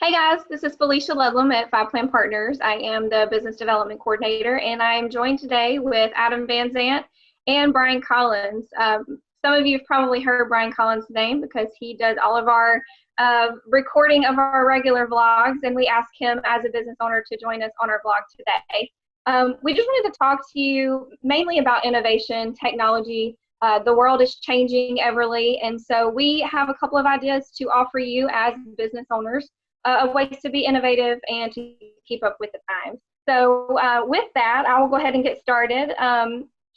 Hey guys, this is Felicia Ludlam at Five Plan Partners. I am the Business Development Coordinator, and I am joined today with Adam Van Zant and Brian Collins. Some of you have probably heard Brian Collins' name because he does all of our recording of our regular vlogs, and we asked him as a business owner to join us on our vlog today. We just wanted to talk to you mainly about innovation, technology. The world is changing everly, and so we have a couple of ideas to offer you as business owners of ways to be innovative and to keep up with the times. So with that, I will go ahead and get started.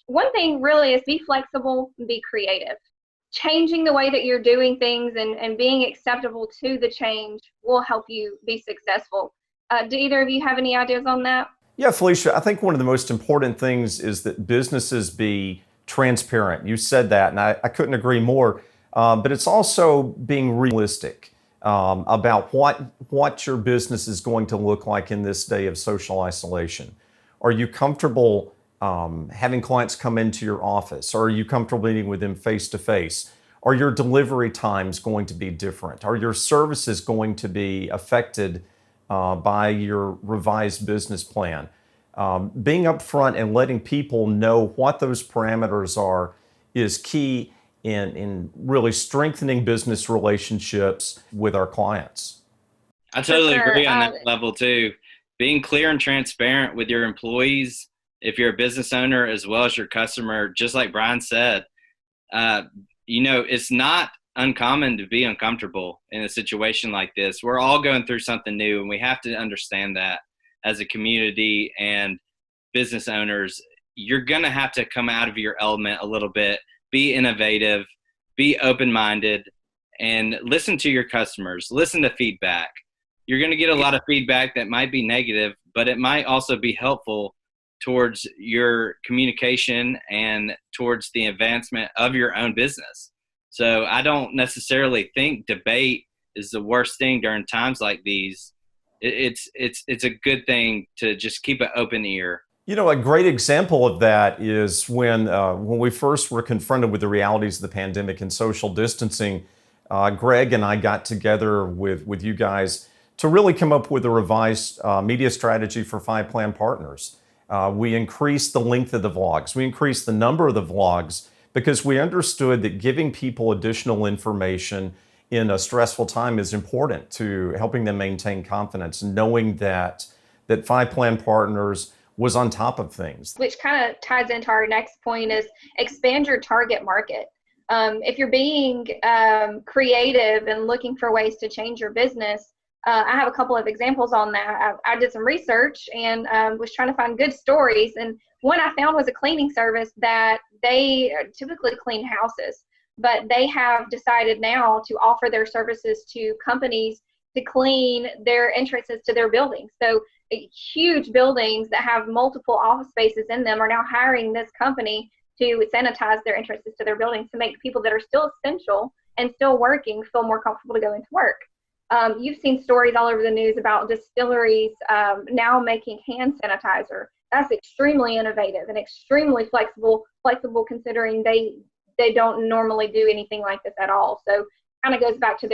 One thing really is be flexible and be creative. Changing the way that you're doing things and being acceptable to the change will help you be successful. Do either of you have any ideas on that? Yeah, Felicia, I think one of the most important things is that businesses be transparent. You said that, and I couldn't agree more. But it's also being realistic about what your business is going to look like in this day of social isolation. Are you comfortable having clients come into your office? Or are you comfortable meeting with them face to face? Are your delivery times going to be different? Are your services going to be affected by your revised business plan? Being upfront and letting people know what those parameters are is key in really strengthening business relationships with our clients. I For totally sure. agree on that level too. Being clear and transparent with your employees, if you're a business owner as well as your customer, just like Brian said, it's not uncommon to be uncomfortable in a situation like this. We're all going through something new, and we have to understand that as a community and business owners. You're going to have to come out of your element a little bit, be innovative, be open-minded, and listen to your customers, listen to feedback. You're going to get a lot of feedback that might be negative, but it might also be helpful towards your communication and towards the advancement of your own business. So I don't necessarily think debate is the worst thing during times like these. It's a good thing to just keep an open ear. You know, a great example of that is when we first were confronted with the realities of the pandemic and social distancing. Greg and I got together with you guys to really come up with a revised media strategy for Five Plan Partners. We increased the length of the vlogs. We increased the number of the vlogs because we understood that giving people additional information in a stressful time is important to helping them maintain confidence, knowing that Five Plan Partners was on top of things. Which kind of ties into our next point is expand your target market. If you're being creative and looking for ways to change your business, I have a couple of examples on that. I did some research and was trying to find good stories. And one I found was a cleaning service that they typically clean houses, but they have decided now to offer their services to companies to clean their entrances to their buildings. So huge buildings that have multiple office spaces in them are now hiring this company to sanitize their entrances to their buildings to make people that are still essential and still working feel more comfortable to go into work. You've seen stories all over the news about distilleries now making hand sanitizer. That's extremely innovative and extremely flexible considering they don't normally do anything like this at all. So kind of goes back to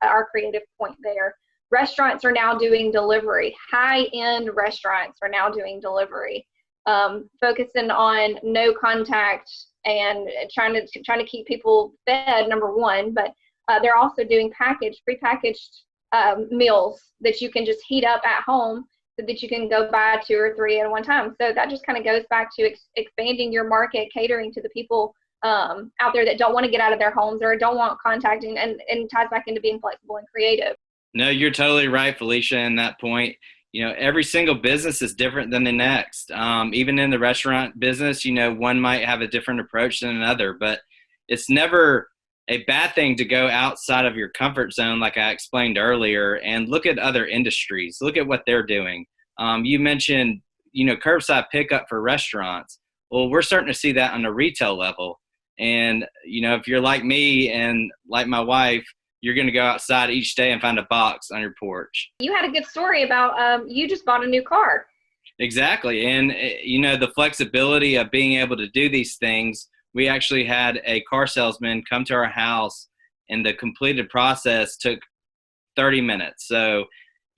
our creative point there. Restaurants are now doing delivery. High-end restaurants are now doing delivery, focusing on no contact and trying to keep people fed, number one, but they're also doing prepackaged meals that you can just heat up at home so that you can go buy 2 or 3 at one time. So that just kind of goes back to expanding your market, catering to the people out there that don't want to get out of their homes or don't want contacting, and ties back into being flexible and creative. No, you're totally right, Felicia, in that point. Every single business is different than the next. Even in the restaurant business, one might have a different approach than another, but it's never a bad thing to go outside of your comfort zone, like I explained earlier, and look at other industries. Look at what they're doing. You mentioned, curbside pickup for restaurants. Well, we're starting to see that on a retail level. And, if you're like me and like my wife, you're going to go outside each day and find a box on your porch. You had a good story about you just bought a new car. Exactly. And, the flexibility of being able to do these things, we actually had a car salesman come to our house, and the completed process took 30 minutes. So,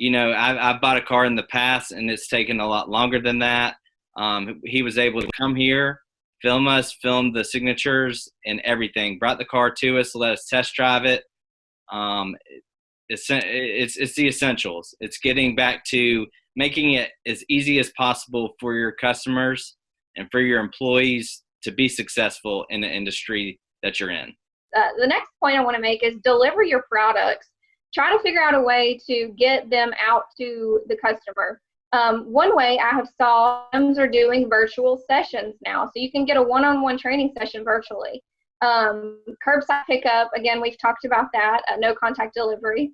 I've bought a car in the past and it's taken a lot longer than that. He was able to come here, film us, film the signatures and everything, brought the car to us, let us test drive it. It's the essentials. It's getting back to making it as easy as possible for your customers and for your employees to be successful in the industry that you're in. The next point I want to make is deliver your products. Try to figure out a way to get them out to the customer. One way I have saw gyms are doing virtual sessions now, so you can get a one-on-one training session virtually. Curbside pickup, again, we've talked about that, no contact delivery.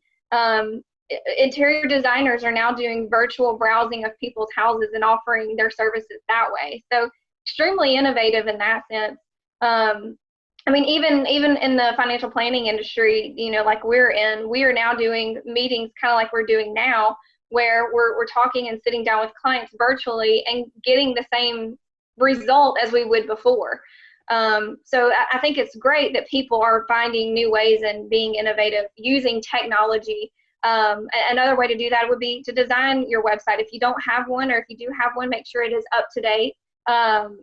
Interior designers are now doing virtual browsing of people's houses and offering their services that way. So extremely innovative in that sense. I mean, even in the financial planning industry, like we are now doing meetings kind of like we're doing now, where we're talking and sitting down with clients virtually and getting the same result as we would before. So I think it's great that people are finding new ways and being innovative using technology. Another way to do that would be to design your website. If you don't have one, or if you do have one, make sure it is up to date.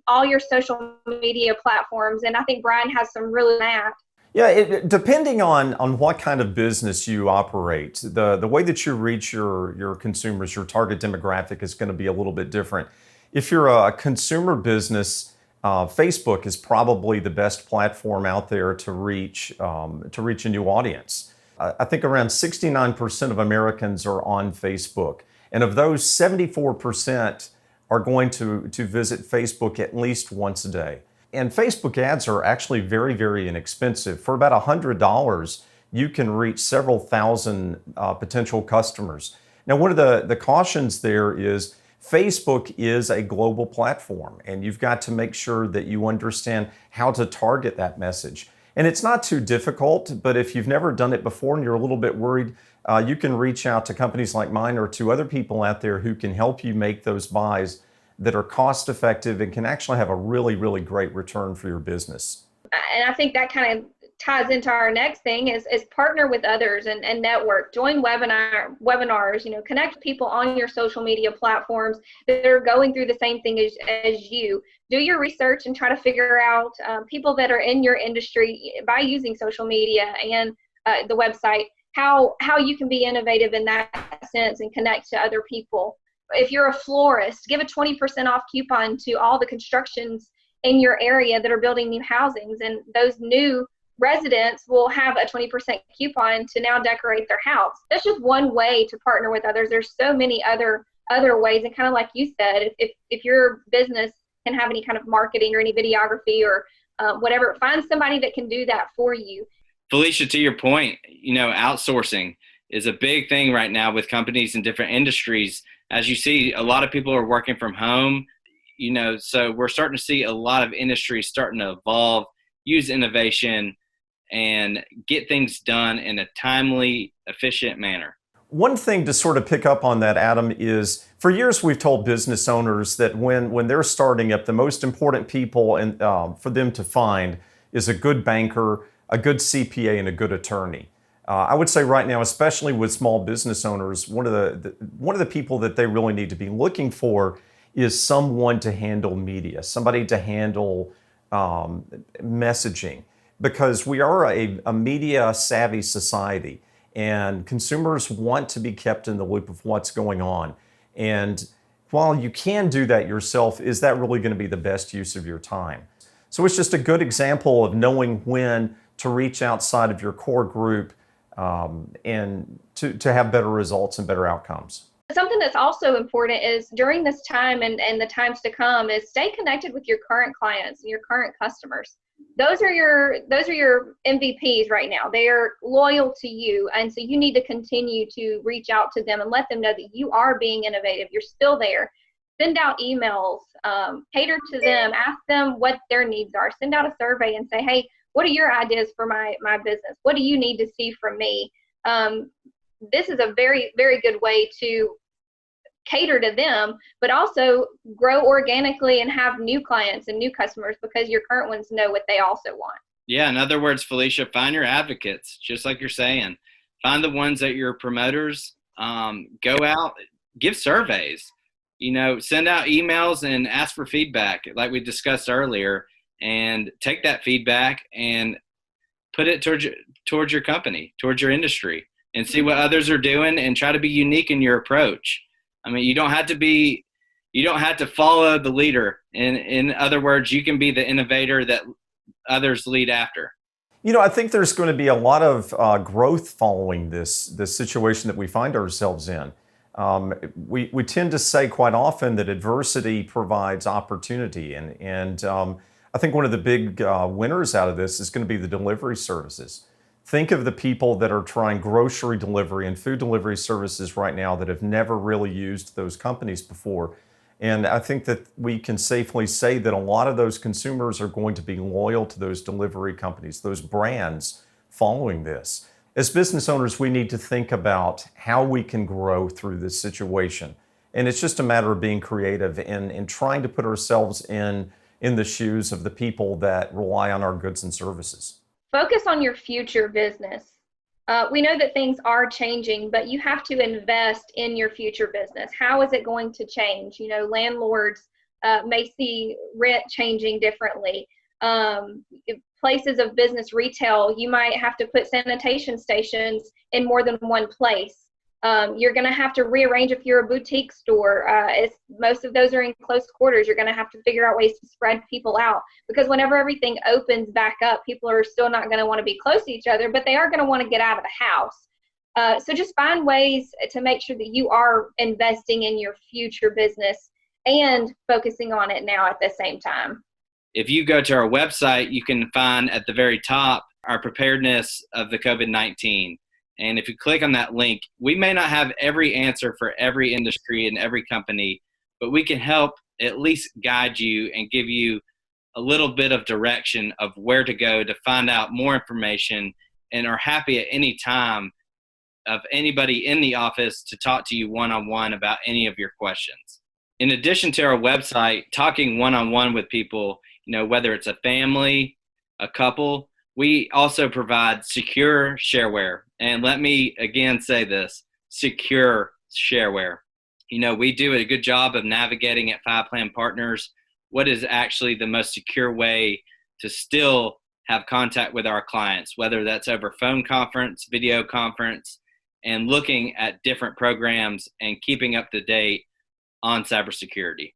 All your social media platforms, and I think Brian has some really map. Yeah, depending on what kind of business you operate, the way that you reach your consumers, your target demographic is going to be a little bit different. If you're a consumer business, Facebook is probably the best platform out there to reach a new audience. I think around 69% of Americans are on Facebook, and of those, 74% are going to visit Facebook at least once a day. And Facebook ads are actually very, very inexpensive. For about $100, you can reach several thousand potential customers. Now, one of the cautions there is Facebook is a global platform, and you've got to make sure that you understand how to target that message. And it's not too difficult, but if you've never done it before and you're a little bit worried, you can reach out to companies like mine or to other people out there who can help you make those buys that are cost effective and can actually have a really, really great return for your business. And I think that kind of ties into our next thing is partner with others and network. Join webinars, connect people on your social media platforms that are going through the same thing as you. Do your research and try to figure out people that are in your industry by using social media and the website, how you can be innovative in that sense and connect to other people. If you're a florist, give a 20% off coupon to all the constructions in your area that are building new housings, and those new residents will have a 20% coupon to now decorate their house. That's just one way to partner with others. There's so many other ways, and kind of like you said, if your business can have any kind of marketing or any videography or whatever, find somebody that can do that for you. Felicia, to your point, outsourcing is a big thing right now with companies in different industries. As you see, a lot of people are working from home, so we're starting to see a lot of industries starting to evolve, use innovation, and get things done in a timely, efficient manner. One thing to sort of pick up on that, Adam, is for years we've told business owners that when they're starting up, the most important people for them to find is a good banker, a good CPA, and a good attorney. I would say right now, especially with small business owners, one of the people that they really need to be looking for is someone to handle media, somebody to handle messaging, because we are a media savvy society, and consumers want to be kept in the loop of what's going on. And while you can do that yourself, is that really going to be the best use of your time? So it's just a good example of knowing when to reach outside of your core group and to have better results and better outcomes. Something that's also important is during this time and the times to come is stay connected with your current clients and your current customers. Those are your MVPs right now. They are loyal to you, and so you need to continue to reach out to them and let them know that you are being innovative. You're still there. Send out emails, cater to them, ask them what their needs are. Send out a survey and say, hey, what are your ideas for my business? What do you need to see from me? This is a very, very good way to cater to them, but also grow organically and have new clients and new customers because your current ones know what they also want. Yeah, in other words, Felicia, find your advocates, just like you're saying. Find the ones that your promoters. Go out, give surveys. Send out emails and ask for feedback, like we discussed earlier, and take that feedback and put it towards your company, towards your industry, and see what others are doing, and try to be unique in your approach. I mean, you don't have to follow the leader. In other words, you can be the innovator that others lead after. I think there's going to be a lot of growth following this situation that we find ourselves in. We tend to say quite often that adversity provides opportunity, and I think one of the big winners out of this is going to be the delivery services. Think of the people that are trying grocery delivery and food delivery services right now that have never really used those companies before. And I think that we can safely say that a lot of those consumers are going to be loyal to those delivery companies, those brands following this. As business owners, we need to think about how we can grow through this situation. And it's just a matter of being creative and trying to put ourselves in the shoes of the people that rely on our goods and services. Focus on your future business. We know that things are changing, but you have to invest in your future business. How is it going to change? Landlords may see rent changing differently. Places of business, retail, you might have to put sanitation stations in more than one place. You're going to have to rearrange if you're a boutique store. Most of those are in close quarters. You're going to have to figure out ways to spread people out, because whenever everything opens back up, people are still not going to want to be close to each other, but they are going to want to get out of the house. So just find ways to make sure that you are investing in your future business and focusing on it now at the same time. If you go to our website, you can find at the very top our preparedness of the COVID-19. And if you click on that link, we may not have every answer for every industry and every company, but we can help at least guide you and give you a little bit of direction of where to go to find out more information, and are happy at any time of anybody in the office to talk to you one-on-one about any of your questions. In addition to our website, talking one-on-one with people, whether it's a family, a couple, we also provide secure shareware. And let me again say this, secure shareware. We do a good job of navigating at Five Plan Partners what is actually the most secure way to still have contact with our clients, whether that's over phone conference, video conference, and looking at different programs and keeping up to date on cybersecurity.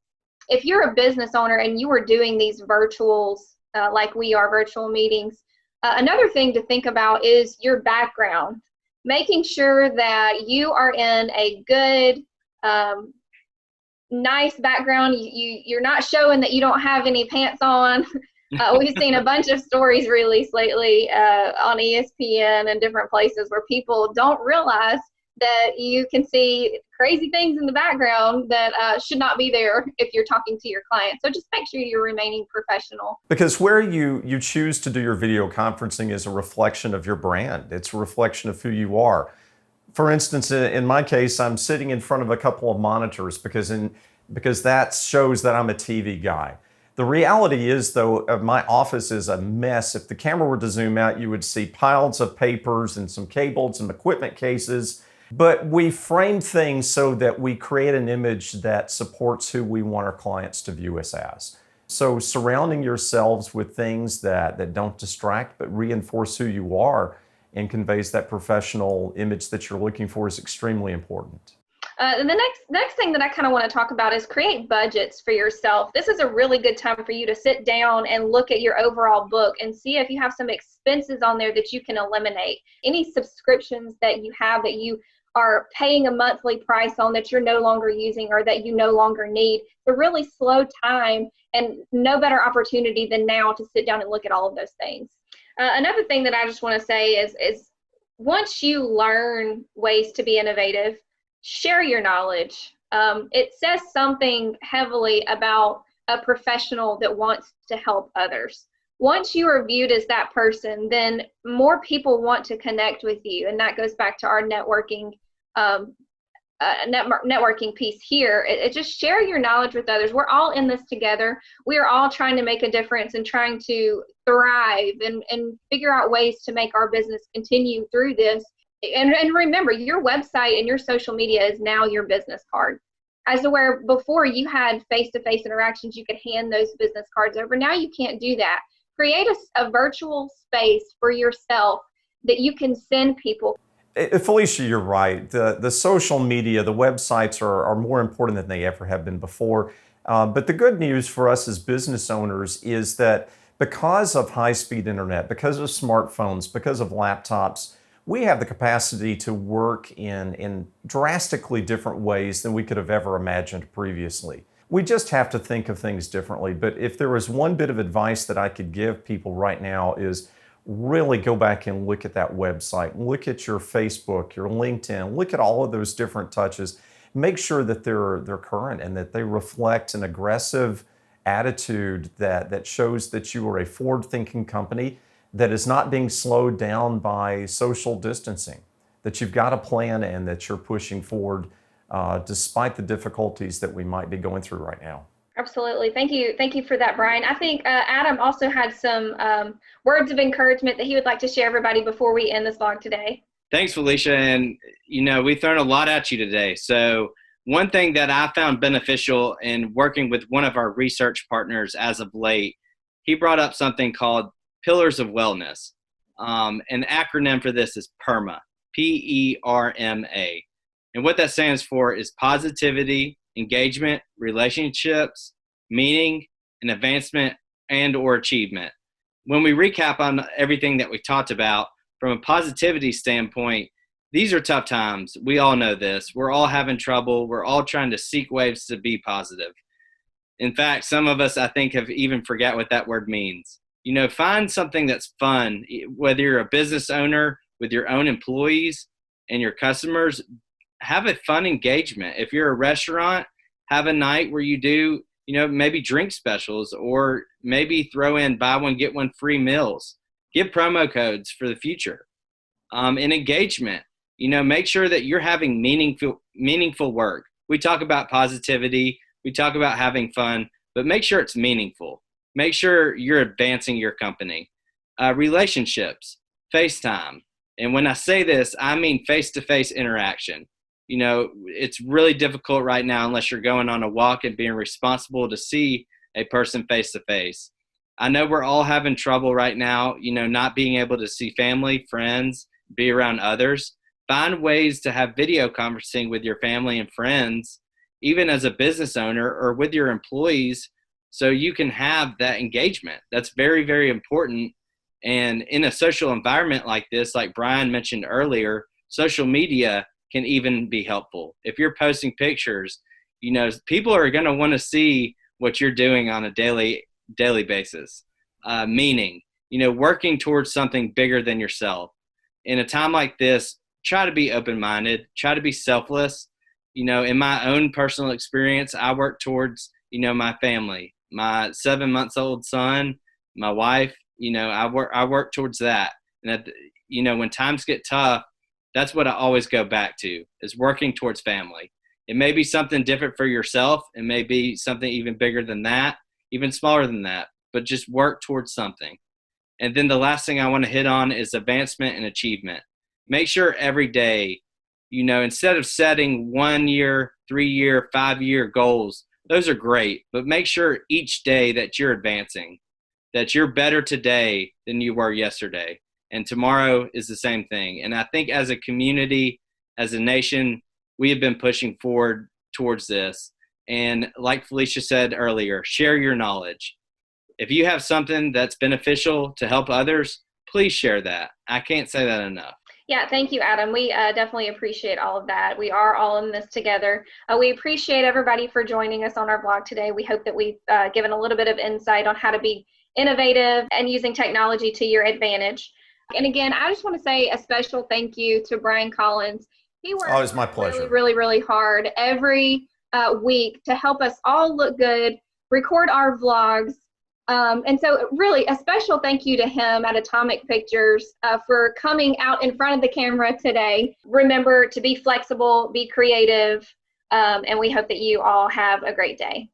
If you're a business owner and you are doing these virtuals, like we are, virtual meetings, another thing to think about is your background. Making sure that you are in a good, nice background. You're not showing that you don't have any pants on. We've seen a bunch of stories released lately on ESPN and different places where people don't realize that you can see crazy things in the background that should not be there if you're talking to your client. So just make sure you're remaining professional. Because where you choose to do your video conferencing is a reflection of your brand. It's a reflection of who you are. For instance, in my case, I'm sitting in front of a couple of monitors because that shows that I'm a TV guy. The reality is, though, my office is a mess. If the camera were to zoom out, you would see piles of papers and some cables and equipment cases. But we frame things so that we create an image that supports who we want our clients to view us as. So surrounding yourselves with things that don't distract but reinforce who you are and conveys that professional image that you're looking for is extremely important. And the next thing that I kind of want to talk about is create budgets for yourself. This is a really good time for you to sit down and look at your overall book and see if you have some expenses on there that you can eliminate. Any subscriptions that you have that you are paying a monthly price on that you're no longer using or that you no longer need. It's a really slow time, and no better opportunity than now to sit down and look at all of those things. Another thing that I just want to say is once you learn ways to be innovative, share your knowledge. It says something heavily about a professional that wants to help others. Once you are viewed as that person, then more people want to connect with you. And that goes back to our networking piece here. It just share your knowledge with others. We're all in this together. We are all trying to make a difference and trying to thrive and figure out ways to make our business continue through this. And remember, your website and your social media is now your business card. As to where before you had face-to-face interactions, you could hand those business cards over. Now you can't do that. Create a virtual space for yourself that you can send people. Felicia, you're right. The social media, the websites are more important than they ever have been before. But the good news for us as business owners is that because of high-speed internet, because of smartphones, because of laptops, we have the capacity to work in drastically different ways than we could have ever imagined previously. We just have to think of things differently. But if there was one bit of advice that I could give people right now is really go back and look at that website, look at your Facebook, your LinkedIn, look at all of those different touches. Make sure that they're current and that they reflect an aggressive attitude that shows that you are a forward-thinking company that is not being slowed down by social distancing, that you've got a plan and that you're pushing forward despite the difficulties that we might be going through right now. Absolutely. Thank you. Thank you for that, Brian. I think Adam also had some words of encouragement that he would like to share everybody before we end this vlog today. Thanks, Felicia. And, we've thrown a lot at you today. So one thing that I found beneficial in working with one of our research partners as of late, he brought up something called Pillars of Wellness. An acronym for this is PERMA, P-E-R-M-A. And what that stands for is positivity, engagement, relationships, meaning, and advancement and or achievement. When we recap on everything that we talked about, from a positivity standpoint, these are tough times. We all know this. We're all having trouble. We're all trying to seek ways to be positive. In fact, some of us, I think, have even forgot what that word means. Find something that's fun, whether you're a business owner with your own employees and your customers, have a fun engagement. If you're a restaurant, have a night where you do, maybe drink specials, or maybe throw in buy one, get one free meals. Give promo codes for the future. And engagement, make sure that you're having meaningful work. We talk about positivity, we talk about having fun, but make sure it's meaningful. Make sure you're advancing your company. Relationships, FaceTime. And when I say this, I mean face-to-face interaction. It's really difficult right now unless you're going on a walk and being responsible to see a person face-to-face. I know we're all having trouble right now, not being able to see family, friends, be around others. Find ways to have video conferencing with your family and friends, even as a business owner or with your employees, so you can have that engagement. That's very, very important. And in a social environment like this, like Brian mentioned earlier, social media can even be helpful. If you're posting pictures, people are going to want to see what you're doing on a daily basis. Meaning, working towards something bigger than yourself. In a time like this, try to be open-minded, try to be selfless. In my own personal experience, I work towards, my family, my 7-month-old son, my wife, I work towards that. And when times get tough, that's what I always go back to, is working towards family. It may be something different for yourself. It may be something even bigger than that, even smaller than that, but just work towards something. And then the last thing I want to hit on is advancement and achievement. Make sure every day, instead of setting 1 year, 3 year, 5 year goals, those are great, but make sure each day that you're advancing, that you're better today than you were yesterday. And tomorrow is the same thing. And I think as a community, as a nation, we have been pushing forward towards this. And like Felicia said earlier, share your knowledge. If you have something that's beneficial to help others, please share that. I can't say that enough. Yeah, thank you, Adam. We definitely appreciate all of that. We are all in this together. We appreciate everybody for joining us on our vlog today. We hope that we've given a little bit of insight on how to be innovative and using technology to your advantage. And again, I just want to say a special thank you to Brian Collins. He works it's my pleasure. really hard every week to help us all look good, record our vlogs. And so really a special thank you to him at Atomic Pictures for coming out in front of the camera today. Remember to be flexible, be creative, and we hope that you all have a great day.